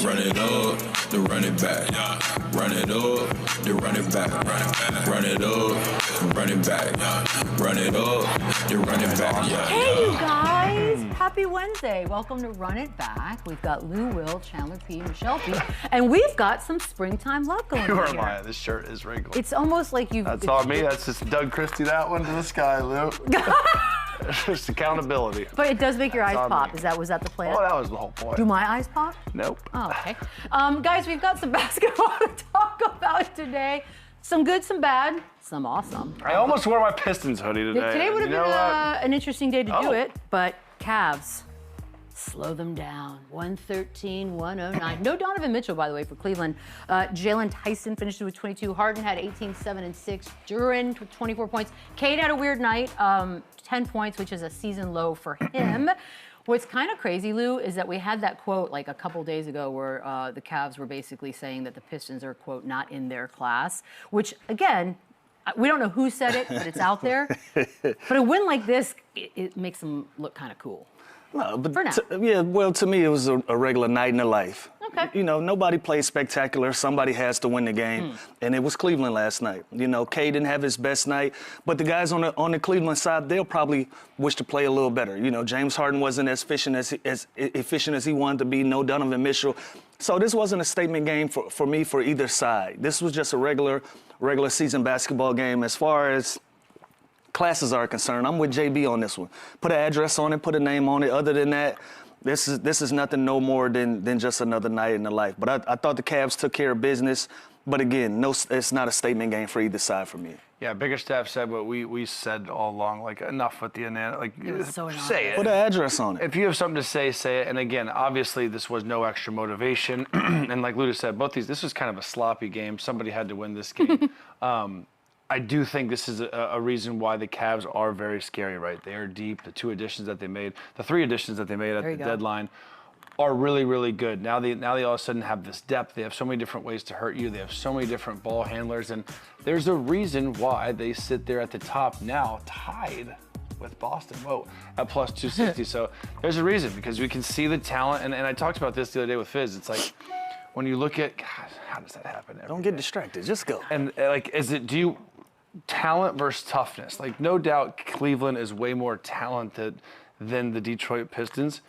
Run it up, then run it back. Run it up, then run it back. Run it up, run it back. Run it up, then run it back. Hey, you guys! Happy Wednesday. Welcome to Run It Back. We've got Lou, Will, Chandler P, Michelle P, and we've got some springtime love going on. You are here. lying. This shirt is wrinkled. It's almost like you've... That's on me. That's just Doug Christie that one to the sky, Lou. Just accountability. But it does make your eyes pop. Me. Was that the plan? Oh, that was the whole point. Do my eyes pop? Nope. Oh, okay. Guys, we've got some basketball to talk about today. Some good, some bad, some awesome. I almost wore my Pistons hoodie today. Today would have been an interesting day to do Oh. it, but Cavs, slow them down. 113-109. No Donovan Mitchell, by the way, for Cleveland. Jalen Tyson finished with 22. Harden had 18, 7, and 6. Duren with 24 points. Cade had a weird night, 10 points, which is a season low for him. What's kind of crazy, Lou, is that we had that quote like a couple days ago where the Cavs were basically saying that the Pistons are, quote, not in their class, which, again, we don't know who said it, but it's out there. But a win like this, it makes them look kind of cool. No, but For now. to me, it was a regular night in the life. Okay. You know, nobody played spectacular. Somebody has to win the game, and it was Cleveland last night. You know, K didn't have his best night, but the guys on the Cleveland side, they'll probably wish to play a little better. You know, James Harden wasn't as efficient as he wanted to be. No Donovan Mitchell. So this wasn't a statement game for me for either side. This was just a regular season basketball game. As far as classes are concerned, I'm with JB on this one. Put an address on it, put a name on it. Other than that, this is nothing no more than just another night in the life. But I thought the Cavs took care of business. But again, it's not a statement game for either side for me. Yeah, Biggerstaff said what we said all along. Like, enough with the like, so say it. Put an address on it. If you have something to say, say it. And again, obviously, this was no extra motivation. And like Luda said, this was kind of a sloppy game. Somebody had to win this game. I do think this is a reason why the Cavs are very scary, right? They are deep. The 2 additions that they made, the 3 additions that they made at the deadline are really, really good. Now they all of a sudden have this depth. They have so many different ways to hurt you. They have so many different ball handlers. And there's a reason why they sit there at the top now, tied with Boston, at plus 260. So there's a reason, because we can see the talent. And I talked about this the other day with Fizz. It's like, when you look at, God, how does that happen? Don't get distracted. Just go. And like, talent versus toughness. Like, no doubt Cleveland is way more talented than the Detroit Pistons,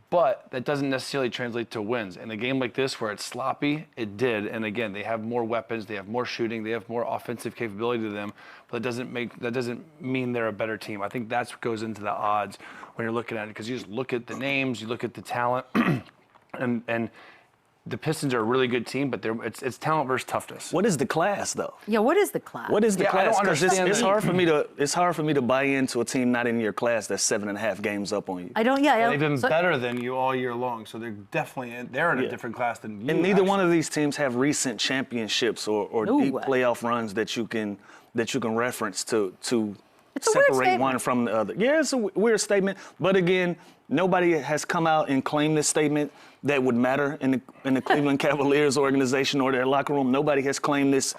but that doesn't necessarily translate to wins. In a game like this where it's sloppy, it did. And again, they have more weapons, they have more shooting, they have more offensive capability to them, but that doesn't mean they're a better team. I think that's what goes into the odds when you're looking at it, because you just look at the names, you look at the talent, and the Pistons are a really good team, but it's talent versus toughness. What is the class, though? Yeah, what is the class? What is the class? I don't understand it's hard for me to buy into a team not in your class that's 7.5 games up on you. They've been better than you all year long, so they're in a different class than you. And neither one of these teams have recent championships or deep playoff runs that you can reference to separate one from the other. Yeah, it's a weird statement, but again, nobody has come out and claimed this statement that would matter in the Cleveland Cavaliers organization or their locker room. Nobody has claimed this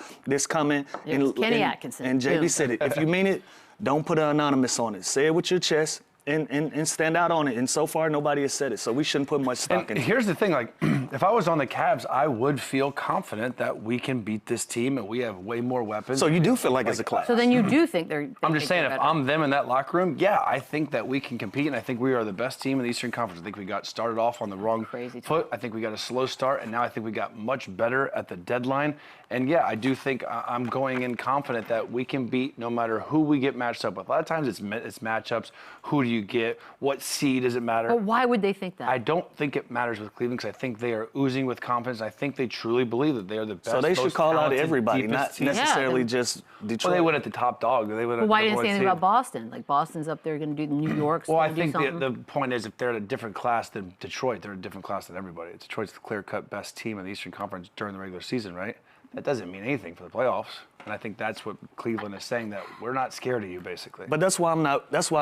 comment. Kenny Atkinson. And JB said it. If you mean it, don't put an anonymous on it. Say it with your chest and stand out on it. And so far, nobody has said it. So we shouldn't put much stock in it. Here's the thing, like, if I was on the Cavs, I would feel confident that we can beat this team and we have way more weapons. So you do feel like it's a class. So then you do think they're... I'm just saying, if I'm them in that locker room, yeah, I think that we can compete, and I think we are the best team in the Eastern Conference. I think we got started off on the wrong foot. I think we got a slow start, and now I think we got much better at the deadline. And yeah, I do think I'm going in confident that we can beat no matter who we get matched up with. A lot of times it's matchups. Who do you get? What seed does it matter? But why would they think that? I don't think it matters with Cleveland, because I think they are oozing with confidence. I think they truly believe that they are the best. So they should call out everybody, deepest not team. necessarily just Detroit. Well, they went at the top dog. They went. Well, why didn't say anything about Boston? Like, Boston's up there going to do New York's. Well, I think the point is, if they're at a different class than Detroit, they're a different class than everybody. Detroit's the clear-cut best team in the Eastern Conference during the regular season, right? That doesn't mean anything for the playoffs. And I think that's what Cleveland is saying, that we're not scared of you, basically. But that's why I'm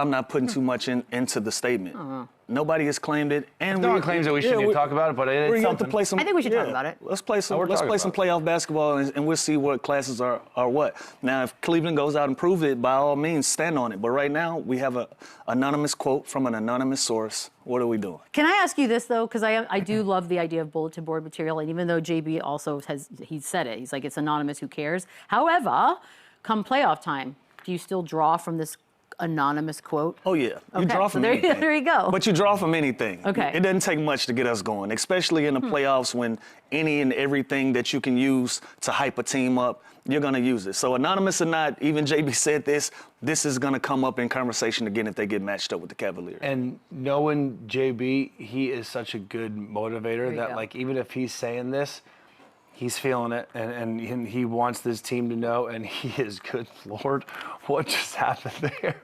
not putting too much into the statement. Nobody has claimed it. And no one claims that we shouldn't even talk about it, but it's have something. to play some. I think we should talk about it. Let's play some playoff basketball, and we'll see what classes are what. Now, if Cleveland goes out and proves it, by all means, stand on it. But right now, we have an anonymous quote from an anonymous source. What are we doing? Can I ask you this, though? Because I do love the idea of bulletin board material. And even though JB also he said it. He's like, it's anonymous, who cares? However, come playoff time, do you still draw from this anonymous quote? Oh, yeah. You draw from anything. There you go. But you draw from anything. Okay. It doesn't take much to get us going, especially in the playoffs when any and everything that you can use to hype a team up, you're going to use it. So anonymous or not, even JB said this is going to come up in conversation again if they get matched up with the Cavaliers. And knowing JB, he is such a good motivator that, like, even if he's saying this, he's feeling it, and he wants this team to know, and he is good. Lord, what just happened there?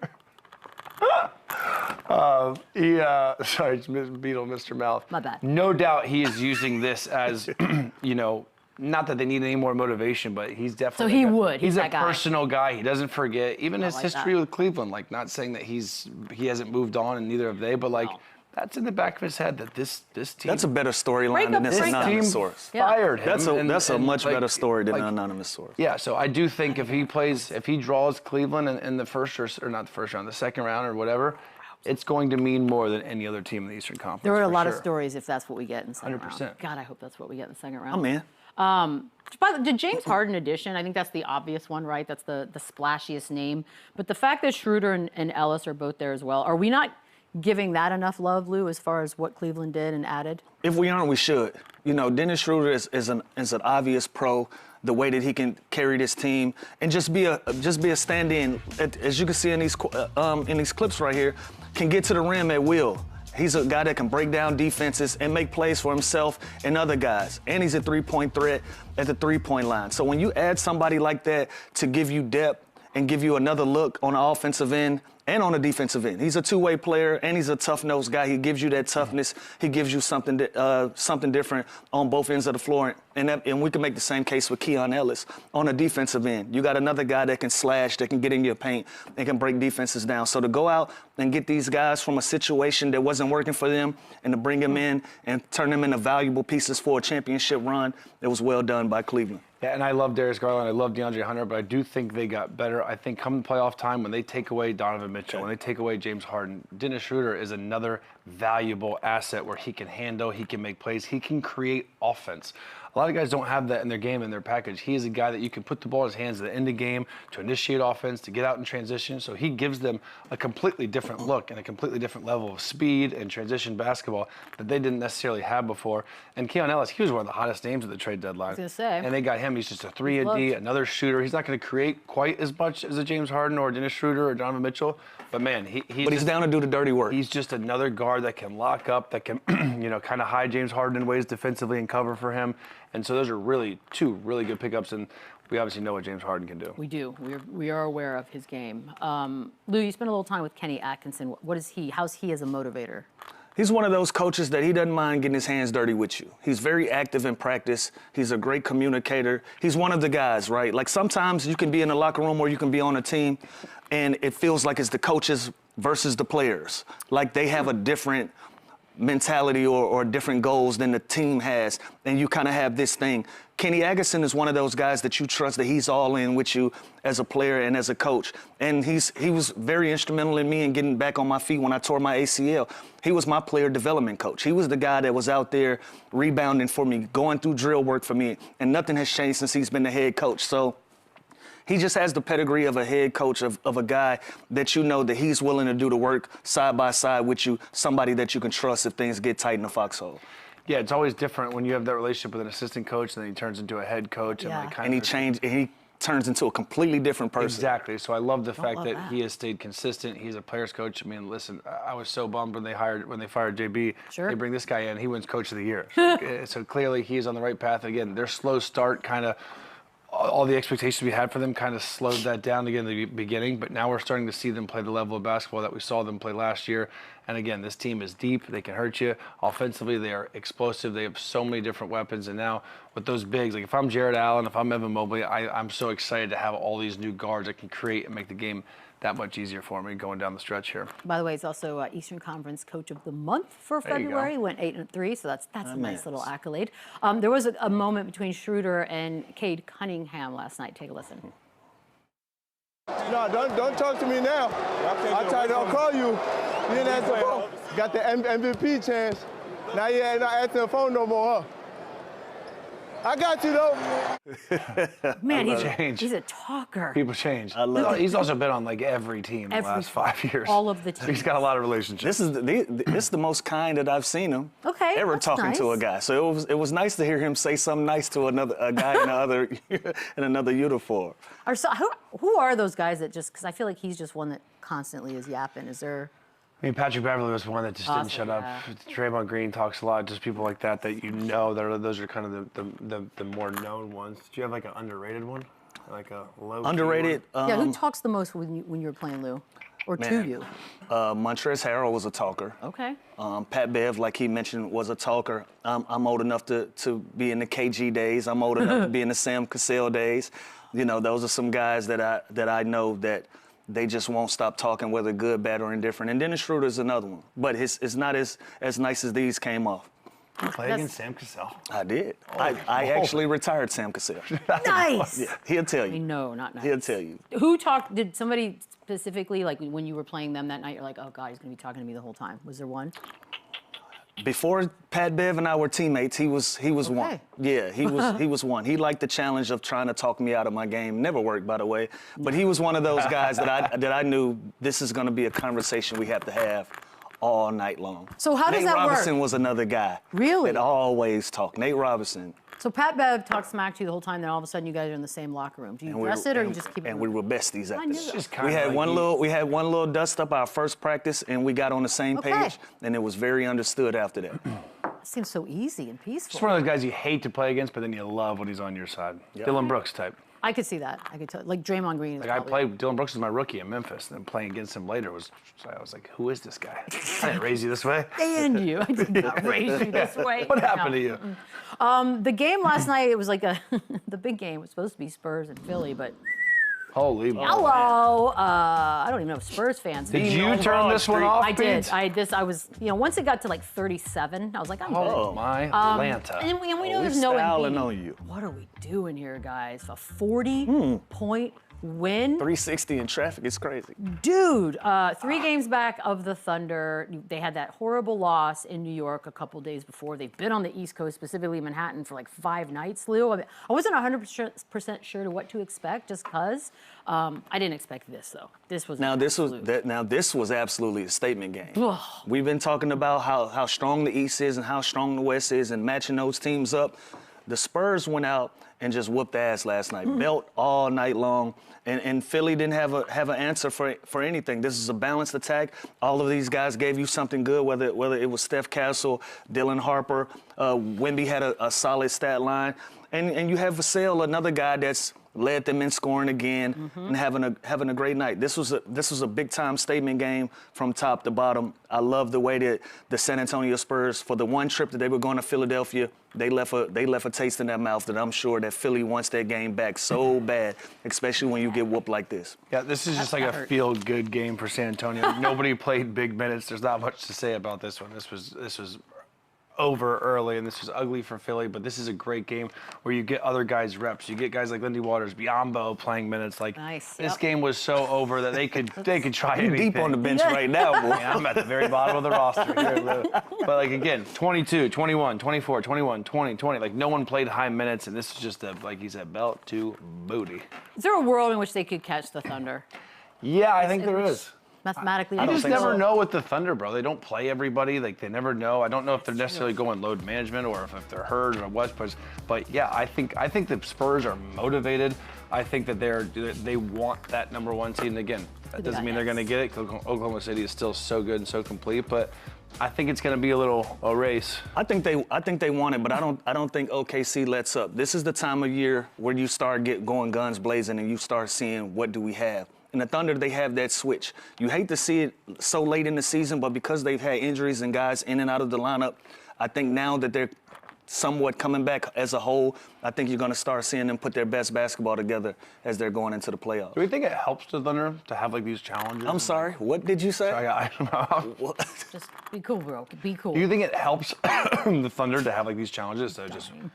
Sorry, Beadle, Mr. Mouth. My bad. No doubt he is using this as, not that they need any more motivation, but he's definitely. So he would. He's that a guy. personal guy. He doesn't forget even his like history that. with Cleveland. Like, not saying that he hasn't moved on, and neither have they, but like. No. That's in the back of his head that this team. That's a better storyline than this anonymous source. Fired him. That's a much better story than an anonymous source. Yeah, so I do think if he draws Cleveland in the first or not the first round, the second round or whatever, it's going to mean more than any other team in the Eastern Conference. There are a lot sure. of stories if that's what we get in the second 100%. round. God, I hope that's what we get in the second round. I'm in. The James Harden addition, I think that's the obvious one, right? That's the splashiest name. But the fact that Schroeder and Ellis are both there as well, are we not giving that enough love, Lou, as far as what Cleveland did and added? If we aren't, we should. Dennis Schroeder is an obvious pro. The way that he can carry this team and just be a stand-in, as you can see in these clips right here, can get to the rim at will. He's a guy that can break down defenses and make plays for himself and other guys. And he's a three-point threat at the three-point line. So when you add somebody like that to give you depth and give you another look on the offensive end and on the defensive end. He's a two-way player, and he's a tough-nosed guy. He gives you that toughness. He gives you something different on both ends of the floor. And we can make the same case with Keon Ellis on the defensive end. You got another guy that can slash, that can get in your paint, and can break defenses down. So to go out and get these guys from a situation that wasn't working for them and to bring them in and turn them into valuable pieces for a championship run, it was well done by Cleveland. Yeah, and I love Darius Garland. I love DeAndre Hunter, but I do think they got better. I think come playoff time, when they take away Donovan Mitchell, when they take away James Harden, Dennis Schroeder is another valuable asset where he can handle, he can make plays, he can create offense. A lot of guys don't have that in their game, in their package. He is a guy that you can put the ball in his hands at the end of the game to initiate offense, to get out in transition. So he gives them a completely different look and a completely different level of speed and transition basketball that they didn't necessarily have before. And Keon Ellis, he was one of the hottest names at the trade deadline. I was gonna say. And they got him. He's just a 3-and-D, another shooter. He's not going to create quite as much as a James Harden or Dennis Schroeder or Donovan Mitchell. But, man, he's down to do the dirty work. He's just another guard that can lock up, that can, kind of hide James Harden in ways defensively and cover for him. And so those are really two really good pickups, and we obviously know what James Harden can do. We do. We are aware of his game. Lou, you spent a little time with Kenny Atkinson. What is he? How's he as a motivator? He's one of those coaches that he doesn't mind getting his hands dirty with you. He's very active in practice. He's a great communicator. He's one of the guys, right? Like sometimes you can be in the locker room or you can be on a team, and it feels like it's the coaches versus the players. Like they have a different mentality or different goals than the team has, and you kind of have this thing. Kenny Atkinson is one of those guys that you trust that he's all in with you as a player and as a coach. And he was very instrumental in me in getting back on my feet when I tore my ACL. He was my player development coach. He was the guy that was out there rebounding for me, going through drill work for me, and nothing has changed since he's been the head coach. So he just has the pedigree of a head coach, of a guy that you know that he's willing to do the work side by side with you, somebody that you can trust if things get tight in the foxhole. Yeah, it's always different when you have that relationship with an assistant coach and then he turns into a head coach. Yeah. And he turns into a completely different person. Exactly. So I love the fact that he has stayed consistent. He's a player's coach. I mean, listen, I was so bummed when they fired JB. Sure. They bring this guy in, he wins coach of the year. So clearly he's on the right path. Again, their slow start kind of, all the expectations we had for them kind of slowed that down again in the beginning, but now we're starting to see them play the level of basketball that we saw them play last year. And again, this team is deep. They can hurt you. Offensively, they are explosive. They have so many different weapons. And now with those bigs, like if I'm Jared Allen, if I'm Evan Mobley, I'm so excited to have all these new guards that can create and make the game that much easier for me going down the stretch here. By the way, he's also Eastern Conference Coach of the Month for February. He went 8-3, so that's a nice little accolade. There was a moment between Schroeder and Cade Cunningham last night. Take a listen. No, don't talk to me now. I'll call you. You didn't answer the phone. Got the MVP chance. Now you're not answering the phone no more, huh? I got you, though. Man, he's a talker. People change. I love it. He's also been on like every team the last 5 years. All of the teams. He's got a lot of relationships. This is the most kind that I've seen him ever talking to a guy. So it was nice to hear him say something nice to a guy in another uniform. So who are those guys that just, because I feel like he's just one that constantly is yapping. Is there? I mean, Patrick Beverly was one that just didn't shut up. Draymond Green talks a lot. Just people like that you know, those are kind of the more known ones. Do you have like an underrated one, like a low Underrated? Yeah, who talks the most when you were playing Lou, or to you? Montrezl Harrell was a talker. Okay. Pat Bev, like he mentioned, was a talker. I'm old enough to be in the KG days. I'm old enough to be in the Sam Cassell days. You know, those are some guys that I know that they just won't stop talking, whether good, bad, or indifferent. And Dennis Schroeder's another one. But it's not as nice as these came off. You played against Sam Cassell? I did. I actually retired Sam Cassell. Nice. Yeah, he'll tell you. No, not nice. He'll tell you. Who talked? Did somebody specifically, like when you were playing them that night, you're like, oh God, he's going to be talking to me the whole time? Was there one? Before Pat Bev and I were teammates, he was one. Yeah, he was one. He liked the challenge of trying to talk me out of my game. Never worked, by the way. But he was one of those guys that I knew this is going to be a conversation we have to have all night long. So how does Nate that work? Robinson was another guy. Really? That always talked. Nate Robinson. So Pat Bev talks smack to you the whole time, then all of a sudden you guys are in the same locker room. Do you address it or you just keep it? And we were besties after knew that. that. We had one little dust up our first practice, and we got on the same page, and it was very understood after that. That seems so easy and peaceful. Just one of those guys you hate to play against, but then you love when he's on your side. Dylan Brooks type. I could see that. I could tell. Like Draymond Green. Like I played Dylan Brooks as my rookie in Memphis, and then playing against him later I was like, who is this guy? I didn't raise you this way. And you. I did not raise you this way. What happened to you? The game last night, it was like the big game. It was supposed to be Spurs and Philly, but holy hello. I don't even know if Spurs fans. Did you turn this one off? I did. I was, once it got to like 37, I was like, I'm good. Oh my Atlanta. And we know there's no styling Embiid. on you. What are we doing here, guys? A 40-point win? 360 in traffic is crazy. Dude, 3 games back of the Thunder. They had that horrible loss in New York a couple days before. They've been on the East Coast, specifically Manhattan, for like 5 nights, Lou. I wasn't 100% sure to what to expect just because. I didn't expect this, though. This was this was absolutely a statement game. We've been talking about how strong the East is and how strong the West is and matching those teams up. The Spurs went out and just whooped ass last night, belt all night long, and Philly didn't have an answer for anything. This is a balanced attack. All of these guys gave you something good, whether it was Steph Castle, Dylan Harper, Wemby had a solid stat line, and you have Vassell, another guy that's led them in scoring again and having a great night. This was a big time statement game from top to bottom. I love the way that the San Antonio Spurs, for the one trip that they were going to Philadelphia, they left a taste in their mouth that I'm sure that Philly wants their game back so bad, especially when you get whooped like this. Yeah, this is just like a feel-good game for San Antonio. Nobody played big minutes. There's not much to say about this one. This was over early, and this was ugly for Philly, but this is a great game where you get other guys reps. You get guys like Lindy Waters, Biombo playing minutes. Like this game was so over that they could try anything. Deep on the bench right now, boy. Yeah, I'm at the very bottom of the roster here, Lou. But like again, 22, 21, 24, 21, 20, 20. Like no one played high minutes, and this is just like he said, belt to booty. Is there a world in which they could catch the Thunder? Yeah, I think there is. Mathematically, I just never know with the Thunder, bro. They don't play everybody. Like they never know. I don't know if they're necessarily going load management or if they're hurt or what. But yeah, I think the Spurs are motivated. I think that they want that number 1 seed. And again, that doesn't mean they're going to get it. Oklahoma City is still so good and so complete. But I think it's going to be a race. I think they want it, but I don't think OKC lets up. This is the time of year where you start going guns blazing and you start seeing what do we have. In the Thunder, they have that switch. You hate to see it so late in the season, but because they've had injuries and guys in and out of the lineup, I think now that they're somewhat coming back as a whole, I think you're going to start seeing them put their best basketball together as they're going into the playoffs. Do we think it helps the Thunder to have like these challenges? I'm sorry, what did you say? I don't know. Just be cool, bro. Be cool. Do you think it helps the Thunder to have like these challenges instead of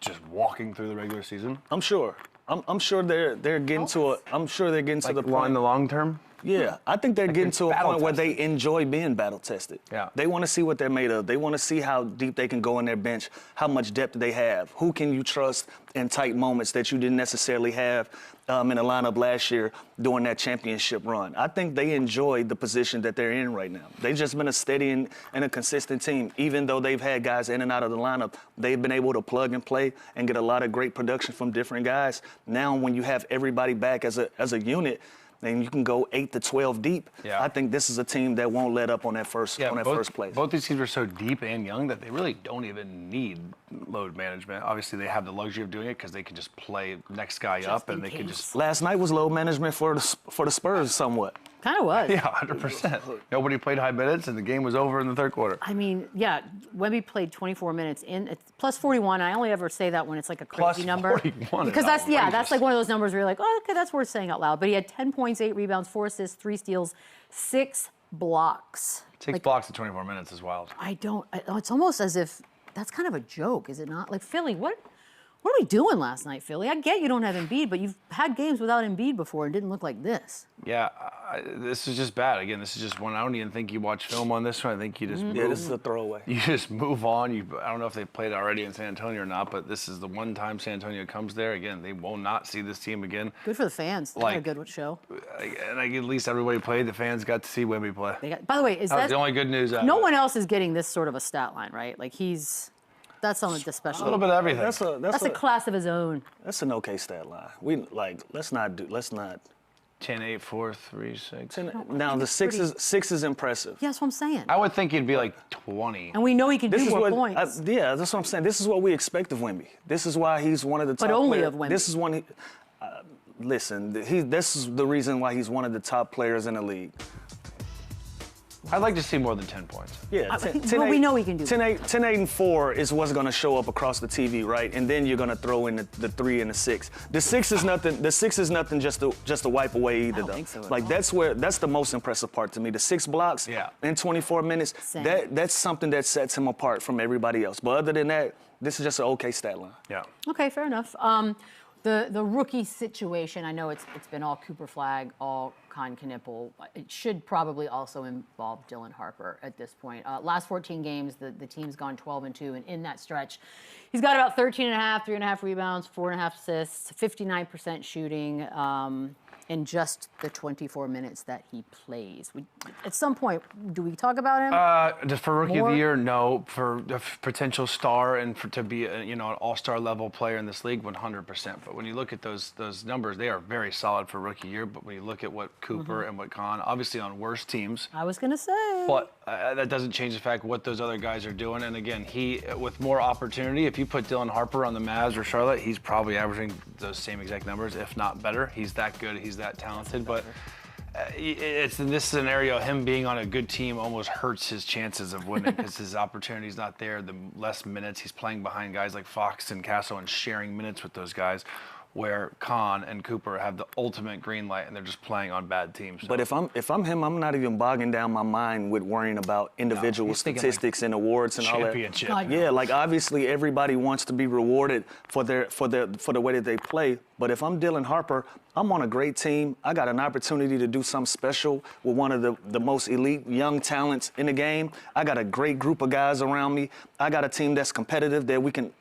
just walking through the regular season? I'm sure. I'm sure they're getting to a. I'm sure they're getting to the point in the long term. Yeah, I think they're getting to a point where they enjoy being battle tested. Yeah. They want to see what they're made of. They want to see how deep they can go in their bench, how much depth they have, who can you trust in tight moments that you didn't necessarily have in the lineup last year during that championship run. I think they enjoy the position that they're in right now. They've just been a steady and a consistent team. Even though they've had guys in and out of the lineup, they've been able to plug and play and get a lot of great production from different guys. Now, when you have everybody back as a unit, and you can go 8 to 12 deep. Yeah. I think this is a team that won't let up on that first place. Both these teams are so deep and young that they really don't even need load management. Obviously, they have the luxury of doing it because they can just play next guy up and they can just. Last night was load management for the Spurs somewhat. Kind of was. Yeah, 100%. Nobody played high minutes and the game was over in the third quarter. I mean, yeah, Wemby played 24 minutes in plus 41. I only ever say that when it's like a crazy Plus number. 41 because is that's like one of those numbers where you're like, oh, okay, that's worth saying out loud. But he had 10 points, 8 rebounds, 4 assists, 3 steals, 6 blocks. 6 blocks in 24 minutes is wild. It's almost as if that's kind of a joke, is it not? Like, Philly, what are we doing last night, Philly? I get you don't have Embiid, but you've had games without Embiid before and didn't look like this. Yeah, this is just bad. Again, this is just one. I don't even think you watch film on this one. I think you just Yeah, this is a throwaway. You just move on. I don't know if they played already in San Antonio or not, but this is the one time San Antonio comes there. Again, they will not see this team again. Good for the fans. They had a good show. And at least everybody played. The fans got to see Wemby play. By the way, is that the only good news? No one else is getting this sort of a stat line, right? Like that's something special. A little bit of everything. That's a class of his own. That's an okay stat line. Let's not. 10, 8, 4, 3, 6. Now the six is impressive. Yeah, that's what I'm saying. I would think he'd be like 20. And we know he can do more points. Yeah, that's what I'm saying. This is what we expect of Wemby. This is why he's one of the top. But only players. of Wemby. This is one. Listen, this is the reason why he's one of the top players in the league. I'd like to see more than 10 points. Yeah, we know he can do 10, 8, and 4 is what's going to show up across the TV, right? And then you're going to throw in the 3 and the 6. The 6 is nothing. The 6 is nothing just to wipe away either, I don't though. think so Like that's the most impressive part to me. The 6 blocks in 24 minutes. Same. That's something that sets him apart from everybody else. But other than that, this is just an okay stat line. Yeah. Okay, fair enough. The rookie situation, I know it's been all Cooper Flag, all Con Knipple. It should probably also involve Dylan Harper at this point. Last 14 games, the team's gone 12-2, and in that stretch, he's got about 13.5, 3.5 rebounds, 4.5 assists, 59% shooting in just the 24 minutes that he plays. At some point, do we talk about him? For rookie of the year, no. For a potential star and to be an all-star level player in this league, 100%. But when you look at those numbers, they are very solid for rookie year. But when you look at what Cooper and what Con, obviously on worse teams. I was gonna say. But that doesn't change the fact what those other guys are doing. And again, he with more opportunity. If you put Dylan Harper on the Mavs or Charlotte, he's probably averaging those same exact numbers, if not better. He's that good. He's that talented. But it's in this scenario, him being on a good team almost hurts his chances of winning because his opportunity's not there. The less minutes he's playing behind guys like Fox and Castle and sharing minutes with those guys, where Con and Cooper have the ultimate green light and they're just playing on bad teams. So. But if I'm him, I'm not even bogging down my mind with worrying about individual statistics and awards and all that. Yeah, like obviously everybody wants to be rewarded for the way that they play. But if I'm Dylan Harper, I'm on a great team. I got an opportunity to do something special with one of the most elite young talents in the game. I got a great group of guys around me. I got a team that's competitive that we can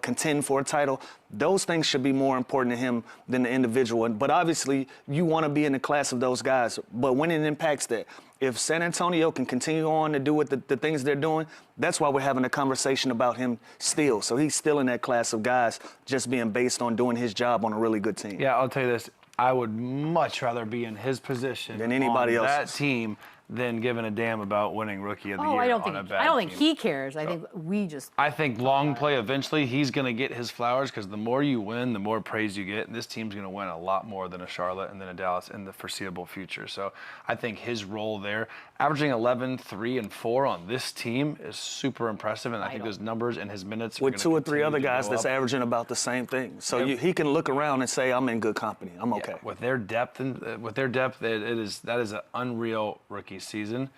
contend for a title. Those things should be more important to him than the individual. But obviously, you want to be in the class of those guys. But when it impacts that, if San Antonio can continue on to do what the things they're doing, that's why we're having a conversation about him still. So he's still in that class of guys just being based on doing his job on a really good team. Yeah, I'll tell you this. I would much rather be in his position than anybody on else's. that team than giving a damn about winning Rookie of the Year I don't on a think bad I don't think team. he cares. I think we just. I think long play eventually he's going to get his flowers because the more you win, the more praise you get. And this team's going to win a lot more than a Charlotte and then a Dallas in the foreseeable future. So I think his role there, averaging 11, 3, and 4 on this team is super impressive. And I think those numbers and his minutes with 2 or 3 other guys that's up. averaging about the same thing. So he can look around and say, I'm in good company. I'm okay. With their depth that is an unreal rookie season.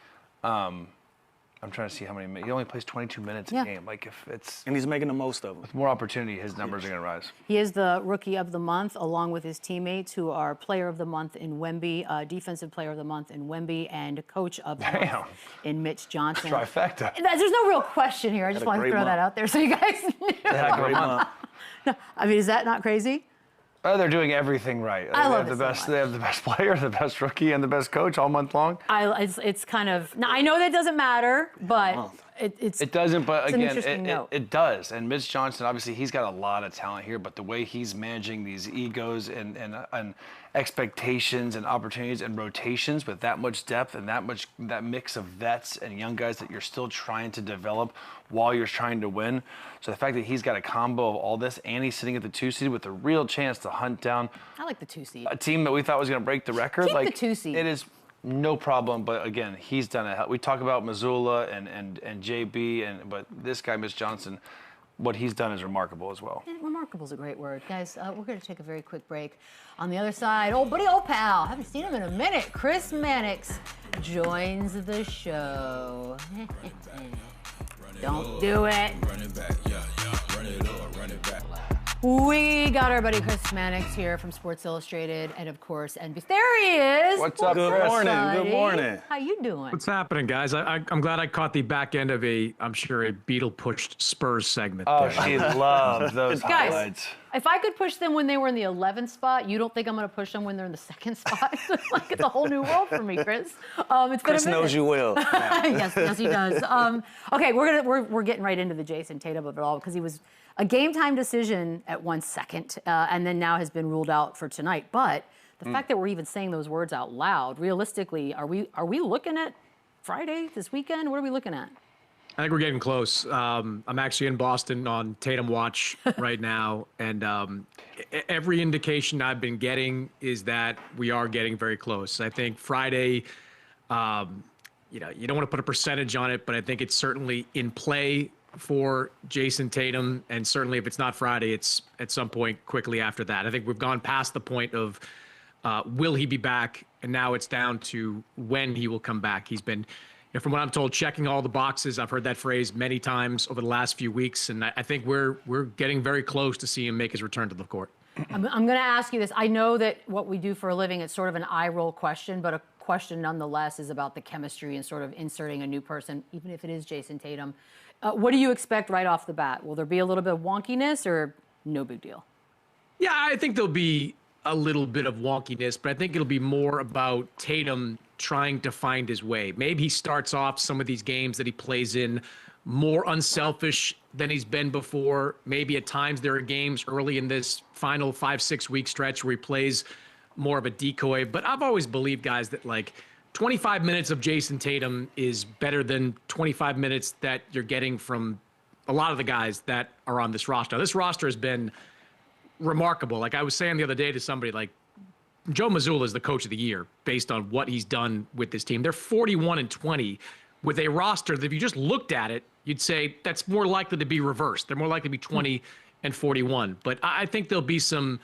I'm trying to see how many. He only plays 22 minutes a game. Like if it's and he's making the most of them. With more opportunity, his numbers are going to rise. He is the Rookie of the Month, along with his teammates, who are Player of the Month in Wemby, Defensive Player of the Month in Wemby, and Coach of the Month in Mitch Johnson. Trifecta. There's no real question here. I just want to throw that out there so you guys knew. I mean, is that not crazy? They're doing everything right. I love it so much. They have the best player, the best rookie, and the best coach all month long. It's kind of. Now I know that doesn't matter, but it doesn't. But again, it does. And Mitch Johnson, obviously, he's got a lot of talent here. But the way he's managing these egos and expectations and opportunities and rotations with that much depth and that mix of vets and young guys that you're still trying to develop while you're trying to win. So the fact that he's got a combo of all this and he's sitting at the 2 seed with a real chance to hunt down. I like the 2 seed. A team that we thought was going to break the record. Keep the 2 seed. It is no problem. But again, he's done it. We talk about Missoula and JB, but this guy, Mitch Johnson, what he's done is remarkable as well. And remarkable is a great word. Guys, we're going to take a very quick break. On the other side, old buddy, old pal, haven't seen him in a minute, Chris Mannix joins the show. Don't do it. Run it back, yeah. Run it up, run it back. We got our buddy Chris Mannix here from Sports Illustrated, and of course, NBC. There he is. What's up, Good Chris? morning. Good morning. How you doing? What's happening, guys? I'm glad I caught the back end of I'm sure, a Beadle pushed Spurs segment. Oh, there. she loves those Guys, highlights. if I could push them when they were in the 11th spot, you don't think I'm going to push them when they're in the 2nd spot? Like, it's a whole new world for me, Chris. It's Chris been a minute. knows you will. yes, he does. Okay, we're getting right into the Jason Tatum of it all because he was a game time decision at 1 second, and then now has been ruled out for tonight. But the fact that we're even saying those words out loud, realistically, are we looking at Friday this weekend? What are we looking at? I think we're getting close. I'm actually in Boston on Tatum watch right now, and every indication I've been getting is that we are getting very close. I think Friday, you don't want to put a percentage on it, but I think it's certainly in play for Jason Tatum, and certainly if it's not Friday, it's at some point quickly after that. I think we've gone past the point of will he be back, and now it's down to when he will come back. He's been, from what I'm told, checking all the boxes. I've heard that phrase many times over the last few weeks, and I think we're getting very close to see him make his return to the court. I'm going to ask you this. I know that what we do for a living, it's sort of an eye roll question, but a question nonetheless is about the chemistry and sort of inserting a new person, even if it is Jason Tatum. What do you expect right off the bat? Will there be a little bit of wonkiness or no big deal? Yeah, I think there'll be a little bit of wonkiness, but I think it'll be more about Tatum trying to find his way. Maybe he starts off some of these games that he plays in more unselfish than he's been before. Maybe at times there are games early in this final 5-6 week stretch where he plays more of a decoy. But I've always believed, guys, that 25 minutes of Jason Tatum is better than 25 minutes that you're getting from a lot of the guys that are on this roster. This roster has been remarkable. Like I was saying the other day to somebody, Joe Mazzulla is the coach of the year based on what he's done with this team. They're 41-20 with a roster that if you just looked at it, you'd say that's more likely to be reversed. They're more likely to be 20-41. But I think there'll be some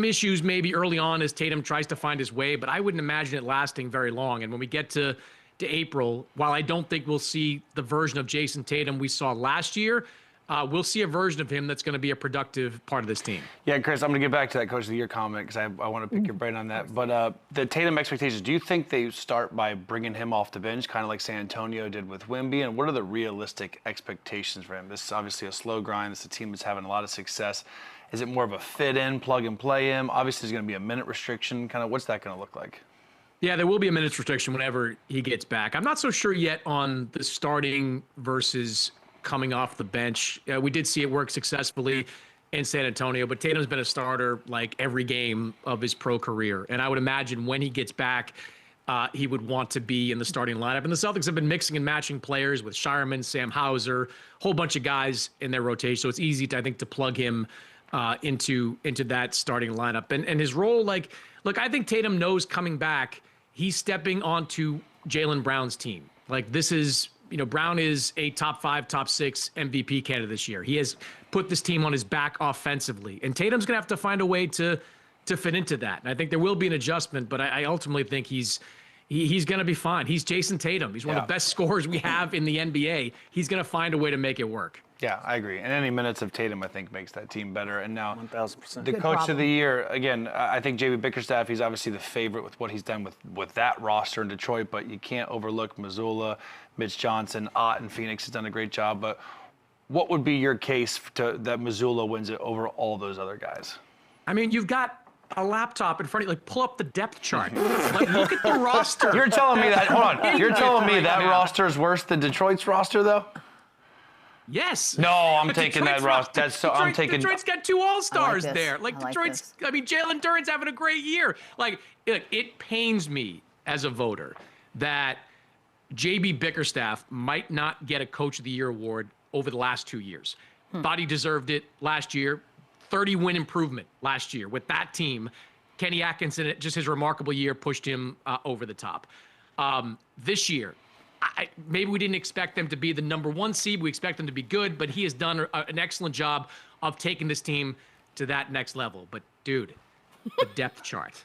issues maybe early on as Tatum tries to find his way, but I wouldn't imagine it lasting very long. And when we get to April, while I don't think we'll see the version of Jason Tatum we saw last year, we'll see a version of him that's going to be a productive part of this team. Yeah, Chris, I'm going to get back to that Coach of the Year comment because I want to pick your brain on that. But the Tatum expectations, do you think they start by bringing him off the bench, kind of like San Antonio did with Wemby? And what are the realistic expectations for him? This is obviously a slow grind. This is a team that's having a lot of success. Is it more of a fit-in, plug-and-play him? Obviously, there's going to be a minute restriction. Kind of what's that going to look like? Yeah, there will be a minutes restriction whenever he gets back. I'm not so sure yet on the starting versus coming off the bench. We did see it work successfully in San Antonio, but Tatum's been a starter every game of his pro career. And I would imagine when he gets back, he would want to be in the starting lineup. And the Celtics have been mixing and matching players with Shireman, Sam Hauser, a whole bunch of guys in their rotation. So it's easy, I think, to plug him into that starting lineup. And his role, like, look, I think Tatum knows coming back, he's stepping onto Jaylen Brown's team. Like, this is, Brown is a top 5, top 6 MVP candidate this year. He has put this team on his back offensively. And Tatum's going to have to find a way to fit into that. And I think there will be an adjustment, but I ultimately think he's going to be fine. He's Jason Tatum. He's one of the best scorers we have in the NBA. He's going to find a way to make it work. Yeah, I agree. And any minutes of Tatum, I think, makes that team better. And now, 1,000%. the coach of the year, again, I think JB Bickerstaff, he's obviously the favorite with what he's done with that roster in Detroit, but you can't overlook Mazzulla, Mitch Johnson, Ott in Phoenix has done a great job. But what would be your case that Mazzulla wins it over all those other guys? I mean, you've got a laptop in front of you. Like, pull up the depth chart. Like, look at the roster. You're telling me that, hold on, you're telling me that roster is worse than Detroit's roster, though? Yes. No, I'm taking that roster. Detroit's got 2 All-Stars this. there. Like, I like Detroit's, this. I mean, Jalen Duren's having a great year. Like, it pains me as a voter that JB Bickerstaff might not get a Coach of the Year award over the last 2 years. Thought he deserved it last year. 30-win improvement last year with that team. Kenny Atkinson, just his remarkable year, pushed him over the top. This year, maybe we didn't expect them to be the #1 seed. We expect them to be good, but he has done an excellent job of taking this team to that next level. But, dude, the depth chart.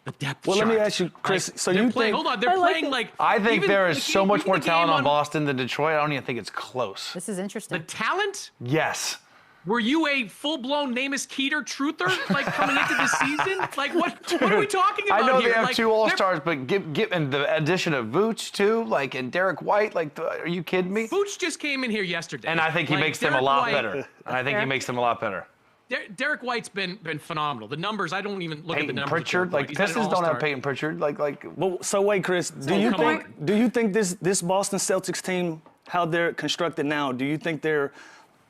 The depth chart. Well, let me ask you, Chris, so you think... Hold on, they're playing like... I think there is so much more talent on on Boston than Detroit. I don't even think it's close. This is The interesting. talent? Yes. Were you a full-blown Namus Keeter truther, like, coming into the season? Like, what are we talking about I know here? they have like, 2 All-Stars, but and the addition of Vooch, too, like, and Derek White, like, are you kidding me? Vooch just came in here yesterday. And I think he makes them a lot better. And I think he makes them a lot better. Derek White's been phenomenal. The numbers, I don't even look at the Peyton numbers. Pritchard, like, He's had an Pistons don't have all-star. Peyton Pritchard, like. Well, so wait, Chris, do you think this Boston Celtics team, how they're constructed now, do you think they're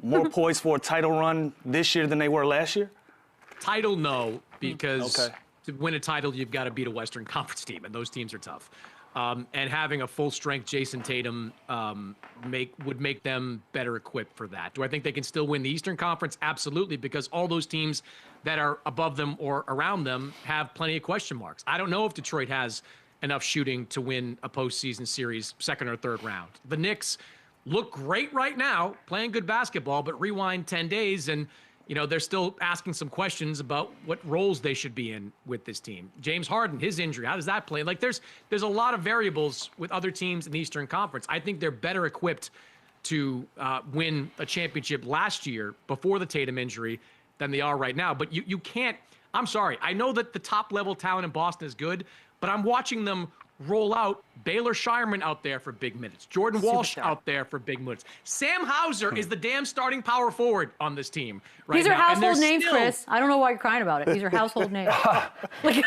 more poised for a title run this year than they were last year? Title, no, because to win a title, you've got to beat a Western Conference team, and those teams are tough. And having a full-strength Jason Tatum would make them better equipped for that. Do I think they can still win the Eastern Conference? Absolutely, because all those teams that are above them or around them have plenty of question marks. I don't know if Detroit has enough shooting to win a postseason series, second or third round. The Knicks look great right now, playing good basketball, but rewind 10 days and, they're still asking some questions about what roles they should be in with this team. James Harden, his injury, how does that play? Like, there's a lot of variables with other teams in the Eastern Conference. I think they're better equipped to win a championship last year before the Tatum injury than they are right now. But you can't, I'm sorry, I know that the top-level talent in Boston is good, but I'm watching them roll out Baylor Shireman out there for big minutes. Jordan Walsh out there for big minutes. Sam Hauser is the damn starting power forward on this team right These are now. household names, Chris. I don't know why you're crying about it. These are household names. Like,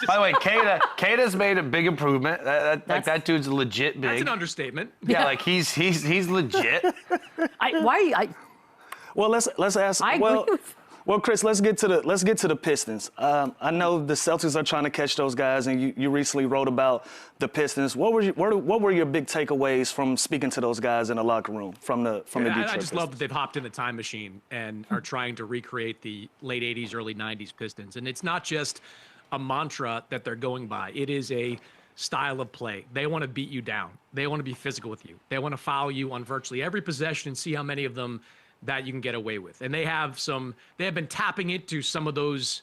By the way, Keita's made a big improvement. That dude's legit big. That's an understatement. Yeah, like he's legit. Well, let's ask. I agree with. Well, Chris, let's get to the Pistons. I know the Celtics are trying to catch those guys, and you recently wrote about the Pistons. What were your big takeaways from speaking to those guys in the locker room from the Detroit I just Pistons? love that they've hopped in the time machine and are trying to recreate the late 80s, early 90s Pistons. And it's not just a mantra that they're going by. It is a style of play. They want to beat you down. They want to be physical with you. They want to foul you on virtually every possession and see how many of them that you can get away with. And they have been tapping into some of those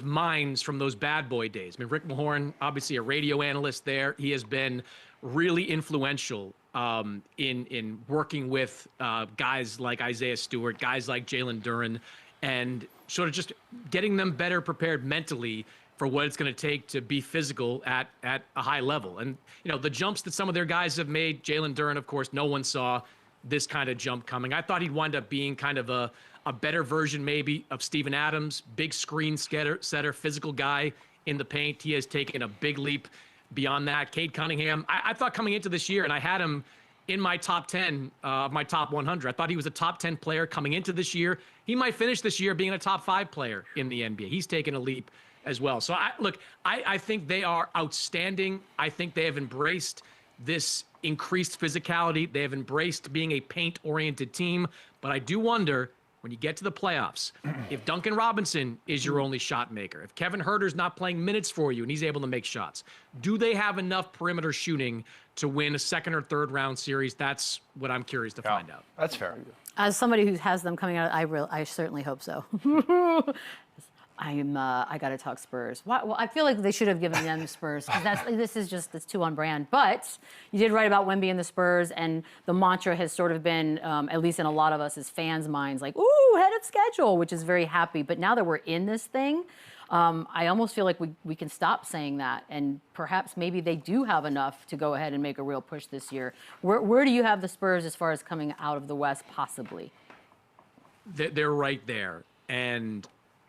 minds from those bad boy days. I mean, Rick Mahorn, obviously a radio analyst there. He has been really influential in working with guys like Isaiah Stewart, guys like Jalen Duren, and sort of just getting them better prepared mentally for what it's going to take to be physical at a high level. And, the jumps that some of their guys have made, Jalen Duren, of course, no one saw this kind of jump coming. I thought he'd wind up being kind of a better version maybe of Steven Adams, big screen setter, physical guy in the paint. He has taken a big leap beyond that. Cade Cunningham, I thought coming into this year, and I had him in my top 10 of my top 100. I thought he was a top 10 player coming into this year. He might finish this year being a top 5 player in the NBA. He's taken a leap as well. So I think they are outstanding. I think they have embraced this increased physicality. They have embraced being a paint-oriented team. But I do wonder, when you get to the playoffs, if Duncan Robinson is your only shot maker, if Kevin Huerter's not playing minutes for you and he's able to make shots, do they have enough perimeter shooting to win a second or third round series? That's what I'm curious to find out. That's fair. As somebody who has them coming out, I certainly hope so. I got to talk Spurs. Well, I feel like they should have given them the Spurs because this is just that's too on brand. But you did write about Wemby and the Spurs, and the mantra has sort of been, at least in a lot of us as fans' minds, like, ooh, head of schedule, which is very happy. But now that we're in this thing, I almost feel like we can stop saying that, and perhaps maybe they do have enough to go ahead and make a real push this year. Where do you have the Spurs as far as coming out of the West, possibly? They're right there, and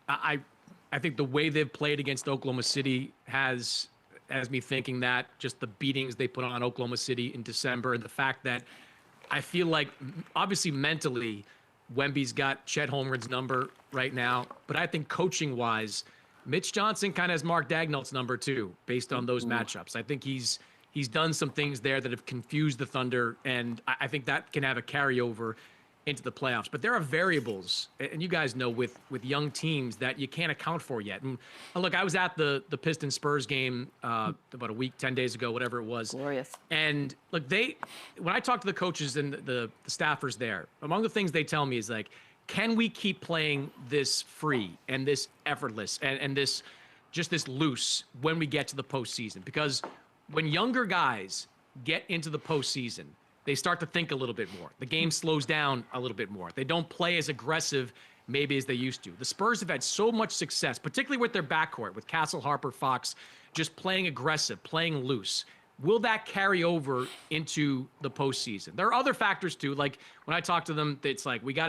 I think the way they've played against Oklahoma City has me thinking that just the beatings they put on Oklahoma City in December, and the fact that I feel like obviously mentally Wemby's got Chet Holmgren's number right now, but I think coaching-wise, Mitch Johnson kind of has Mark Dagnall's number too, based on those matchups. I think he's done some things there that have confused the Thunder, and I think that can have a carryover into the playoffs. But there are variables, and you guys know with young teams that you can't account for yet. And look, I was at the Pistons Spurs game about a week, 10 days ago, whatever it was. Glorious. And look, when I talk to the coaches and the staffers there, among the things they tell me is like, can we keep playing this free and this effortless and this loose when we get to the postseason? Because when younger guys get into the postseason, they start to think a little bit more. The game slows down a little bit more. They don't play as aggressive maybe as they used to. The Spurs have had so much success, particularly with their backcourt, with Castle, Harper, Fox, just playing aggressive, playing loose. Will that carry over into the postseason? There are other factors too. Like when I talk to them, it's like we got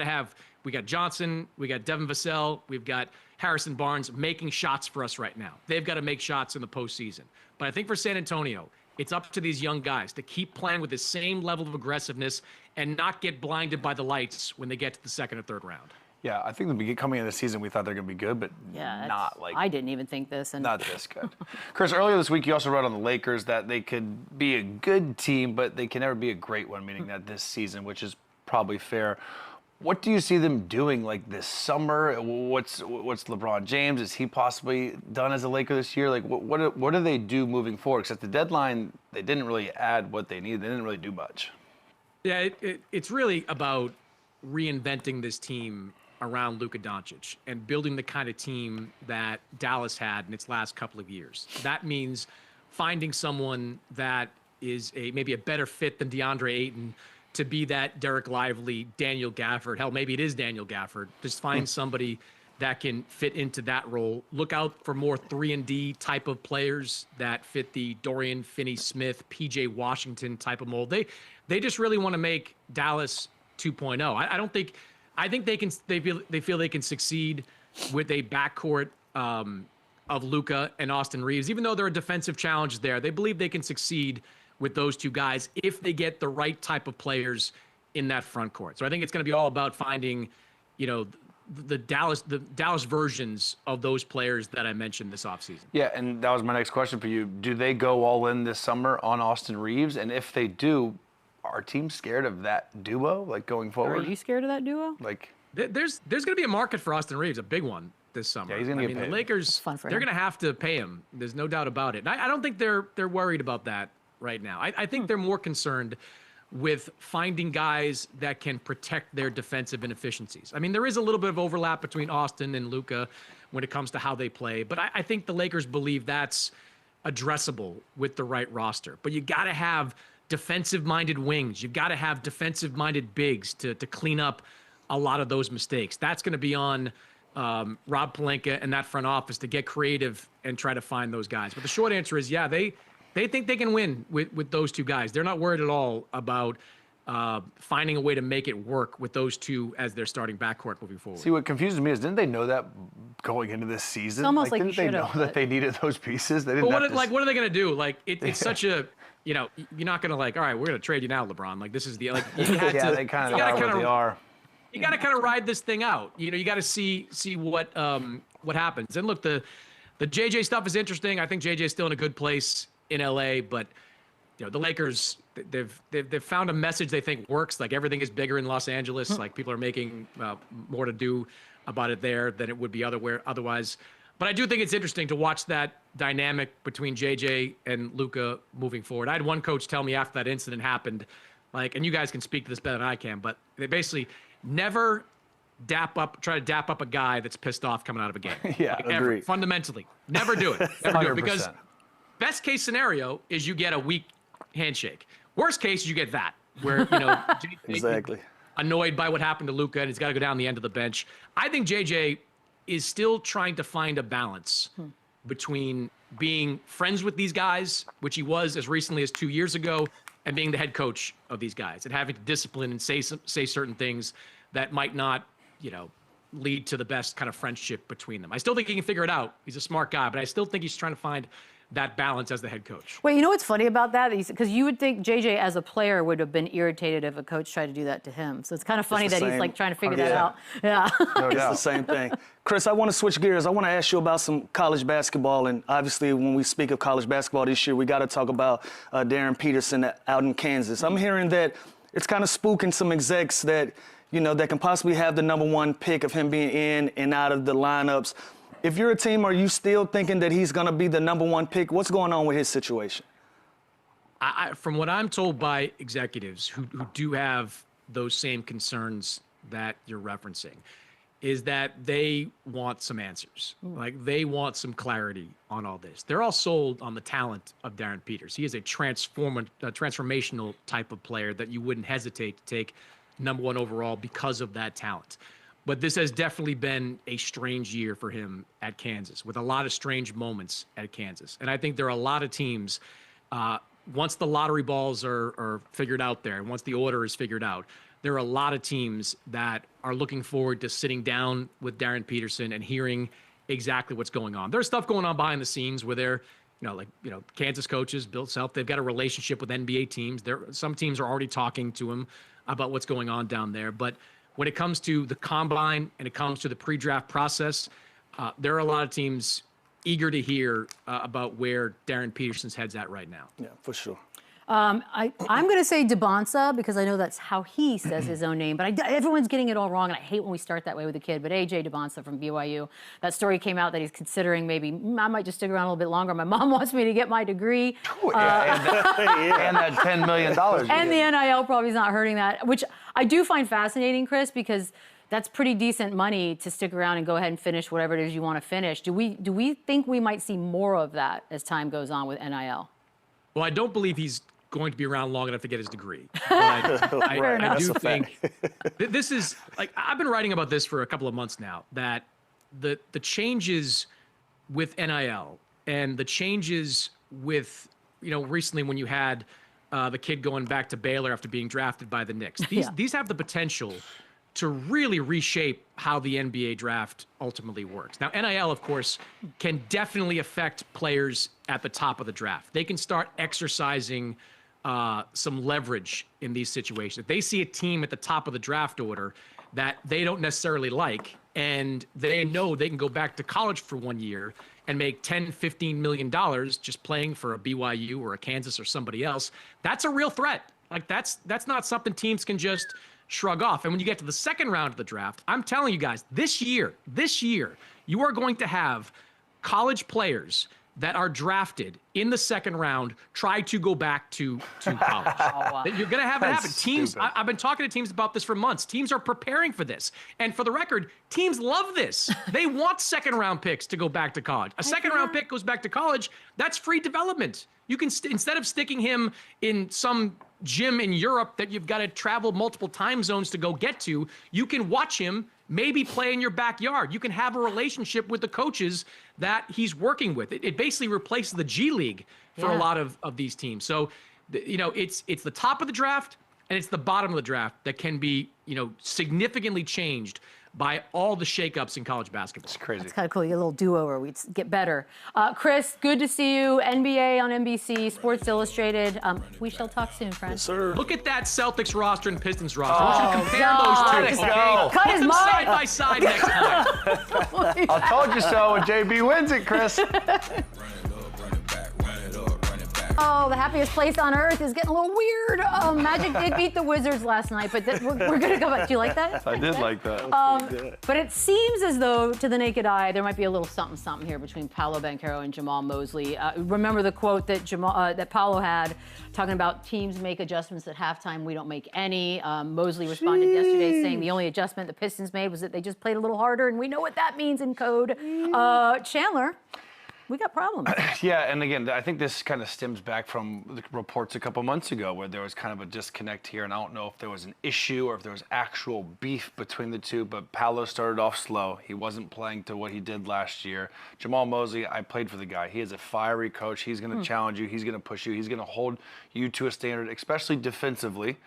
Johnson, we got Devin Vassell, we've got Harrison Barnes making shots for us right now. They've got to make shots in the postseason. But I think for San Antonio, it's up to these young guys to keep playing with the same level of aggressiveness and not get blinded by the lights when they get to the second or third round. Yeah, I think coming into the season, we thought they're going to be good, but not like... I didn't even think this. Not this good. Chris, earlier this week, you also wrote on the Lakers that they could be a good team, but they can never be a great one, meaning that this season, which is probably fair. What do you see them doing like this summer? What's LeBron James? Is he possibly done as a Laker this year? Like, what do they do moving forward? Because at the deadline, they didn't really add what they needed. They didn't really do much. Yeah, it's really about reinventing this team around Luka Doncic and building the kind of team that Dallas had in its last couple of years. That means finding someone that is maybe a better fit than DeAndre Ayton to be that Derek Lively, Daniel Gafford. Hell, maybe it is Daniel Gafford. Just find somebody that can fit into that role. Look out for more 3-and-D type of players that fit the Dorian Finney-Smith, P.J. Washington type of mold. They just really want to make Dallas 2.0. I think they feel they can succeed with a backcourt of Luka and Austin Reeves. Even though there are defensive challenges there, they believe they can succeed with those two guys if they get the right type of players in that front court. So I think it's going to be all about finding, the Dallas versions of those players that I mentioned this offseason. Yeah, and that was my next question for you. Do they go all in this summer on Austin Reeves? And if they do, are teams scared of that duo, like going forward? Are you scared of that duo? Like, there's going to be a market for Austin Reeves, a big one this summer. Yeah, he's going to get paid. The Lakers, they're going to have to pay him. There's no doubt about it. And I don't think they're worried about that right now. I think they're more concerned with finding guys that can protect their defensive inefficiencies. I mean, there is a little bit of overlap between Austin and Luka when it comes to how they play, but I think the Lakers believe that's addressable with the right roster. But you got to have defensive-minded wings. You've got to have defensive-minded bigs to clean up a lot of those mistakes. That's going to be on Rob Pelinka and that front office to get creative and try to find those guys. But the short answer is, yeah, they think they can win with those two guys. They're not worried at all about finding a way to make it work with those two as their starting backcourt moving forward. See, what confuses me is, didn't they know that going into this season? It's almost like didn't they know that they needed those pieces? They didn't. But what are they going to do? Like, it's such a, you're not going to all right, we're going to trade you now, LeBron. Like, this is the, like, you had yeah, to, they kind of are what they are. You got to kind of ride this thing out. You got to see what happens. And look, the JJ stuff is interesting. I think JJ is still in a good place in LA, but the Lakers, they've found a message they think works. Like everything is bigger in Los Angeles. Like people are making more to do about it there than it would be otherwise. But I do think it's interesting to watch that dynamic between JJ and Luka moving forward. I had one coach tell me after that incident happened, and you guys can speak to this better than I can, but they basically never try to dap up a guy that's pissed off coming out of a game. Yeah, agreed. Fundamentally, never do it. Never do it, because 100%. best case scenario is you get a weak handshake. Worst case, you get that, where Exactly. annoyed by what happened to Luka and he's got to go down the end of the bench. I think JJ is still trying to find a balance between being friends with these guys, which he was as recently as 2 years ago, and being the head coach of these guys and having to discipline and say certain things that might not, lead to the best kind of friendship between them. I still think he can figure it out. He's a smart guy, but I still think he's trying to find that balance as the head coach. Wait, you know what's funny about that? Because you would think JJ as a player would have been irritated if a coach tried to do that to him. So it's kind of funny that he's trying to figure that out. Yeah. It's the same thing. Chris, I want to switch gears. I want to ask you about some college basketball. And obviously, when we speak of college basketball this year, we got to talk about Darren Peterson out in Kansas. I'm hearing that it's kind of spooking some execs that, that can possibly have the #1 pick of him being in and out of the lineups. If you're a team, are you still thinking that he's going to be the #1 pick? What's going on with his situation? From what I'm told by executives who do have those same concerns that you're referencing, is that they want some answers. Like they want some clarity on all this. They're all sold on the talent of Darren Peters. He is a transformational type of player that you wouldn't hesitate to take #1 overall because of that talent. But this has definitely been a strange year for him at Kansas, with a lot of strange moments at Kansas. And I think there are a lot of teams, once the lottery balls are figured out there, and once the order is figured out, there are a lot of teams that are looking forward to sitting down with Darren Peterson and hearing exactly what's going on. There's stuff going on behind the scenes where they're, Kansas coaches, Bill Self, they've got a relationship with NBA teams. Some teams are already talking to him about what's going on down there. But when it comes to the combine and it comes to the pre-draft process, there are a lot of teams eager to hear about where Darren Peterson's head's at right now. Yeah, for sure. I'm going to say DeBonsa because I know that's how he says his own name, but everyone's getting it all wrong, and I hate when we start that way with a kid. But AJ DeBonsa from BYU, that story came out that he's considering maybe I might just stick around a little bit longer. My mom wants me to get my degree. And that $10 million. And the NIL probably is not hurting that, which I do find fascinating, Chris, because that's pretty decent money to stick around and go ahead and finish whatever it is you want to finish. Do we think we might see more of that as time goes on with NIL? Well, I don't believe he's going to be around long enough to get his degree. But I do think this is I've been writing about this for a couple of months now, that the changes with NIL and the changes with, recently when you had the kid going back to Baylor after being drafted by the Knicks, these have the potential to really reshape how the NBA draft ultimately works. Now, NIL, of course, can definitely affect players at the top of the draft. They can start exercising some leverage in these situations. If they see a team at the top of the draft order that they don't necessarily like, and they know they can go back to college for 1 year and make $10, $15 million just playing for a BYU or a Kansas or somebody else, that's a real threat. That's not something teams can just shrug off. And when you get to the second round of the draft, I'm telling you guys, this year, you are going to have college players that are drafted in the second round try to go back to college. You're going to have it happen. Teams, I've been talking to teams about this for months. Teams are preparing for this. And for the record, teams love this. They want second round picks to go back to college. A second round pick goes back to college, that's free development. You can, instead of sticking him in some gym in Europe that you've got to travel multiple time zones to go get to, you can watch him maybe play in your backyard. You can have a relationship with the coaches that he's working with. It basically replaces the G League for a lot of these teams. So, it's the top of the draft and it's the bottom of the draft that can be, significantly changed by all the shakeups in college basketball. It's crazy. It's kind of cool. You get a little do-over. We get better. Chris, good to see you. NBA on NBC, Sports Illustrated. We shall talk soon, friends. Yes, sir. Look at that Celtics roster and Pistons roster. I want you to compare those two. go. Cut his mind. Side by side next time. I told you so when JB wins it, Chris. Oh, the happiest place on earth is getting a little weird. Magic did beat the Wizards last night, but we're going to go back. Do you like that? I did like that. But it seems as though, to the naked eye, there might be a little something here between Paolo Banchero and Jamal Mosley. Remember the quote that that Paolo had, talking about teams make adjustments at halftime, we don't make any. Mosley responded yesterday saying the only adjustment the Pistons made was that they just played a little harder, and we know what that means in code. Chandler, we got problems. Yeah, and again, I think this kind of stems back from the reports a couple months ago where there was kind of a disconnect here, and I don't know if there was an issue or if there was actual beef between the two, but Paolo started off slow. He wasn't playing to what he did last year. Jamal Mosley, I played for the guy. He is a fiery coach. He's going to challenge you. He's going to push you. He's going to hold you to a standard, especially defensively,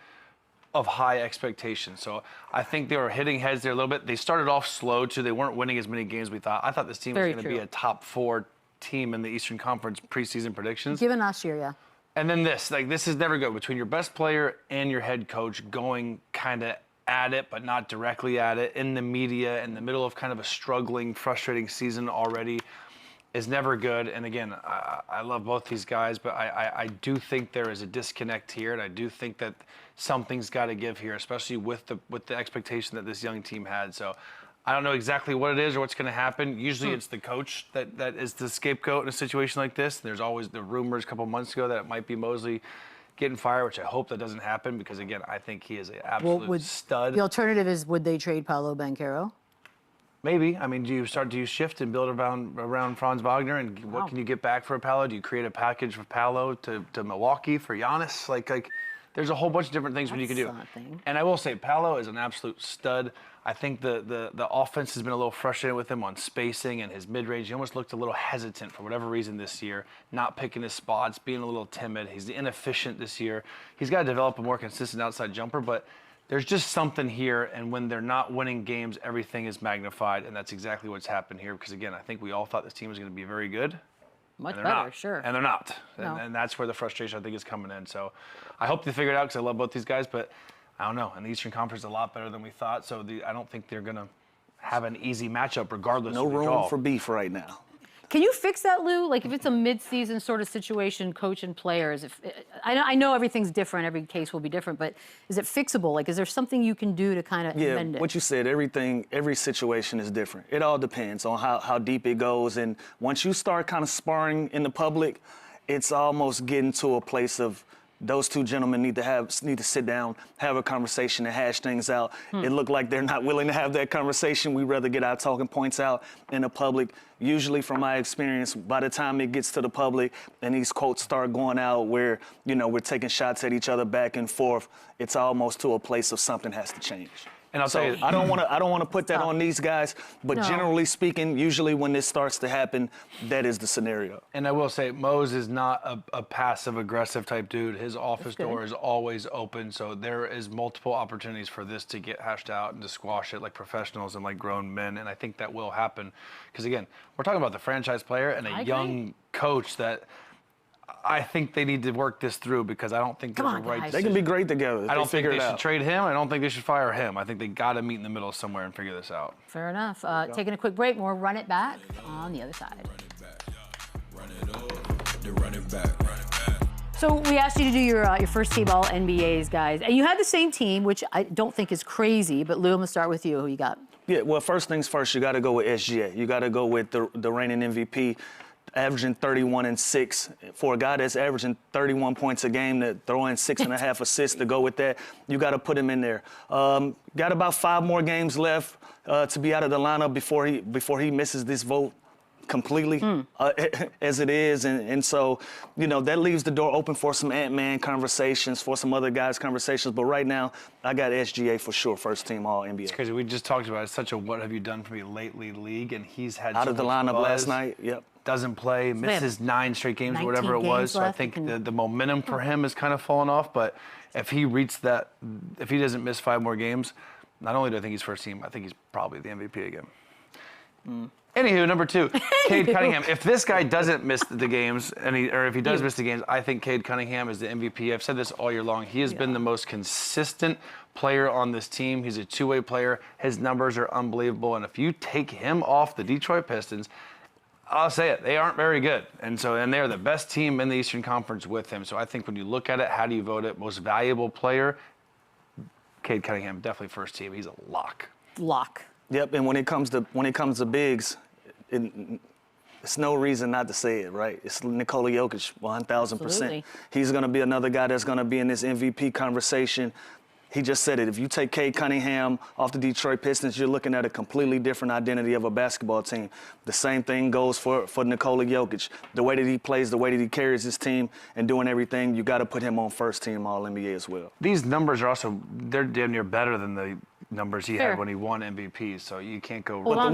of high expectations. So I think they were hitting heads there a little bit. They started off slow, too. They weren't winning as many games as we thought. I thought this team was going to be a top 4 team in the Eastern Conference preseason predictions. Given last year, yeah. And then this is never good between your best player and your head coach going kind of at it, but not directly at it in the media in the middle of kind of a struggling, frustrating season already is never good. And again, I love both these guys, but I do think there is a disconnect here, and I do think that something's got to give here, especially with the expectation that this young team had. So I don't know exactly what it is or what's going to happen. Usually it's the coach that is the scapegoat in a situation like this. There's always the rumors a couple months ago that it might be Mosley getting fired, which I hope that doesn't happen because, again, I think he is an absolute stud. The alternative is, would they trade Paolo Banchero? Maybe. I mean, do you shift and build around Franz Wagner, and what can you get back for Paolo? Do you create a package for Paolo to Milwaukee for Giannis? Like there's a whole bunch of different things what you can do. And I will say, Paolo is an absolute stud. I think the offense has been a little frustrated with him on spacing and his mid-range. He almost looked a little hesitant for whatever reason this year, not picking his spots, being a little timid. He's inefficient this year. He's got to develop a more consistent outside jumper, but there's just something here, and when they're not winning games, everything is magnified, and that's exactly what's happened here because, again, I think we all thought this team was going to be very good. Much and better, not. sure. And they're not. No. And that's where the frustration, I think, is coming in. So I hope they figure it out because I love both these guys, but I don't know. And the Eastern Conference is a lot better than we thought, so I don't think they're going to have an easy matchup regardless of the No draw. room for beef right now. Can you fix that, Lou? Like, if it's a mid-season sort of situation, coach and players, I know everything's different, every case will be different, but is it fixable? Like, is there something you can do to kind of amend it? What you said, every situation is different. It all depends on how deep it goes, and once you start kind of sparring in the public, it's almost getting to a place of those two gentlemen need to sit down, have a conversation, and hash things out. It looked like they're not willing to have that conversation. We'd rather get our talking points out in the public. Usually, from my experience, by the time it gets to the public and these quotes start going out where, we're taking shots at each other back and forth, it's almost to a place of something has to change. And I'll tell you, I don't want to put that on these guys, but generally speaking, usually when this starts to happen, that is the scenario. And I will say, Mose is not a passive-aggressive type dude. His office door is always open, so there is multiple opportunities for this to get hashed out and to squash it like professionals and like grown men, and I think that will happen. Because, again, we're talking about the franchise player and a young coach that I think they need to work this through because I don't think there's a right decision. They can be great together. I don't think they should trade him. I don't think they should fire him. I think they got to meet in the middle somewhere and figure this out. Fair enough. Taking a quick break. More Run It Back on the other side. So we asked you to do your first team all NBAs, guys. And you had the same team, which I don't think is crazy. But Lou, I'm going to start with you. Who you got? Yeah, well, first things first, you got to go with SGA. You got to go with the reigning MVP. Averaging 31 and 6 for a guy that's averaging 31 points a game to throw in 6.5 assists to go with that. You got to put him in there. Got about 5 more games left to be out of the lineup before he misses this vote completely as it is. And so, that leaves the door open for some Ant-Man conversations, for some other guys' conversations. But right now, I got SGA for sure, first team all NBA. It's crazy. We just talked about it. It's such a what have you done for me lately league, and he's had out of the lineup last night. Yep. Doesn't play, misses 9 straight games or whatever it was. So I think the momentum for him has kind of fallen off. But if he doesn't miss 5 more games, Not only do I think he's first team, I think he's probably the MVP again. Anywho, number 2, Cade Cunningham. If this guy doesn't miss the games, or if he does miss the games, I think Cade Cunningham is the MVP. I've said this all year long. He has been the most consistent player on this team. He's a two-way player. His numbers are unbelievable. And if you take him off the Detroit Pistons, I'll say it, they aren't very good. And they're the best team in the Eastern Conference with him. So I think when you look at it, how do you vote it? Most valuable player, Cade Cunningham, definitely first team. He's a lock. Lock. Yep, and when it comes to bigs, it's no reason not to say it, right? It's Nikola Jokic, 1,000%. Absolutely. He's going to be another guy that's going to be in this MVP conversation. He just said it. If you take Cade Cunningham off the Detroit Pistons, you're looking at a completely different identity of a basketball team. The same thing goes for Nikola Jokic. The way that he plays, the way that he carries his team and doing everything, you got to put him on first team All-NBA as well. These numbers are also, they're damn near better than the numbers he had when he won MVP, so you can't go wrong. But the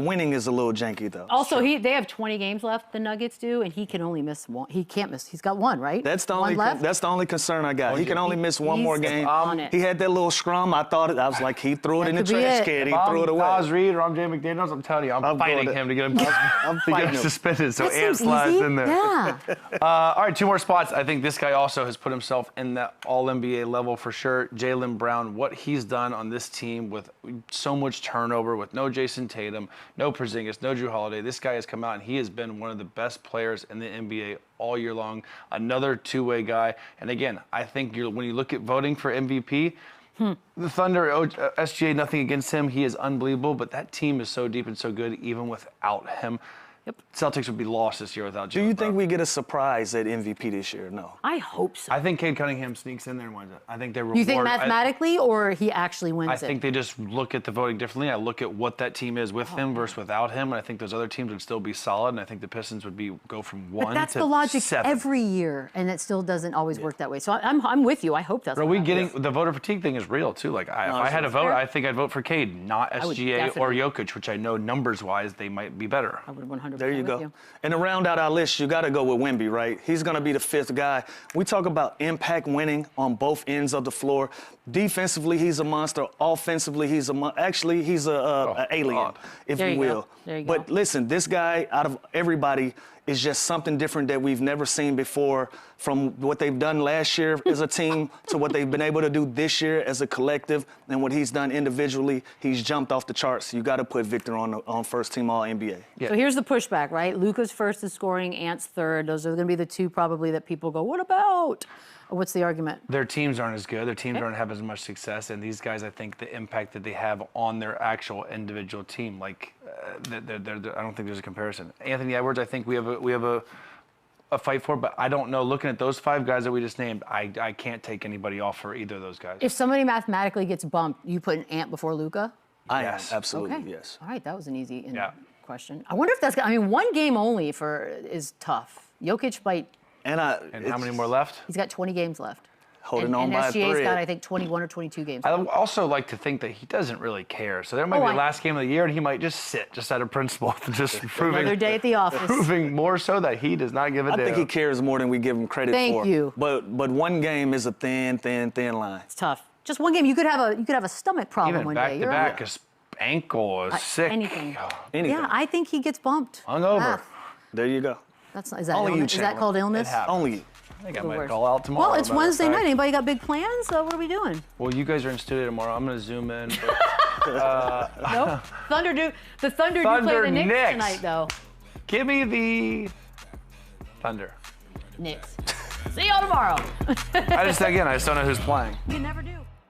winning is a little janky though. Also, they have 20 games left, the Nuggets do, and he can only miss one. He can't miss. He's got one, right? That's the only concern I got. He can only miss one more game. He had that little scrum. I was like, he threw it in the trash can. He threw it away. Oz Reed or I'm Jay McDaniels, I'm telling you, I'm fighting him to get him suspended, so Ant slides in there. Yeah. All right, 2 more spots. I think this guy also has put himself in that All-NBA level for sure. Jaylen Brown, what he's done on this team with so much turnover, with no Jason Tatum, no Porzingis, no Drew Holiday. This guy has come out and he has been one of the best players in the NBA all year long. Another two-way guy. And again, I think when you look at voting for MVP, the Thunder, SGA, nothing against him. He is unbelievable, but that team is so deep and so good even without him. Yep. Celtics would be lost this year without Jaylen Brown. Do you think we get a surprise at MVP this year? No. I hope so. I think Cade Cunningham sneaks in there and wins it. I think they reward. You think mathematically, or he actually wins it? I think they just look at the voting differently. I look at what that team is with him versus without him, and I think those other teams would still be solid, and I think the Pistons would go from 1 to 7. But that's the logic every year, and it still doesn't always work that way. So I'm with you. I hope that's. Are we getting the voter fatigue thing is real too? Like if I had a vote, I think I'd vote for Cade, not SGA or Jokic, which I know numbers-wise they might be better. I would 100%. There you go. And to round out our list, you got to go with Wemby, right? He's going to be the 5th guy. We talk about impact winning on both ends of the floor. Defensively, he's a monster. Offensively, he's an alien, if you will. There you go. But listen, this guy, out of everybody, is just something different that we've never seen before, from what they've done last year as a team to what they've been able to do this year as a collective, and what he's done individually. He's jumped off the charts. You got to put Victor on first team All-NBA. Yeah. So here's the pushback, right? Luka's first in scoring, Ant's third. Those are going to be the two probably that people go, what about? What's the argument? Their teams aren't as good. Their teams don't have as much success. And these guys, I think the impact that they have on their actual individual team, like, I don't think there's a comparison. Anthony Edwards, I think we have a fight for, but I don't know. Looking at those 5 guys that we just named, I can't take anybody off for either of those guys. If somebody mathematically gets bumped, you put an Ant before Luka? Yes, absolutely, okay. Yes. All right, that was an easy question. I wonder if that's. I mean, 1 game only is tough. Jokic might. And how many more left? He's got 20 games left. Holding on by a thread. And SGA's got, I think, 21 or 22 games. I also like to think that he doesn't really care. So there might be the last game of the year, and he might just sit, just out of principle, just proving. Another day at the office. Proving more so that he does not give a damn. I think he cares more than we give him credit for. Thank you. But 1 game is a thin line. It's tough. Just 1 game, you could have a stomach problem even one back day. to back, his ankle is sick. Anything. Anything. Yeah, I think he gets bumped. Hungover. There you go. Is that called illness? Only you. I think I might call out tomorrow. Well, it's Wednesday night. Anybody got big plans? What are we doing? Well, you guys are in studio tomorrow. I'm going to zoom in. Nope. Thunder do play the Knicks tonight, though. Give me the Thunder. Knicks. See y'all tomorrow. I just don't know who's playing. You never do.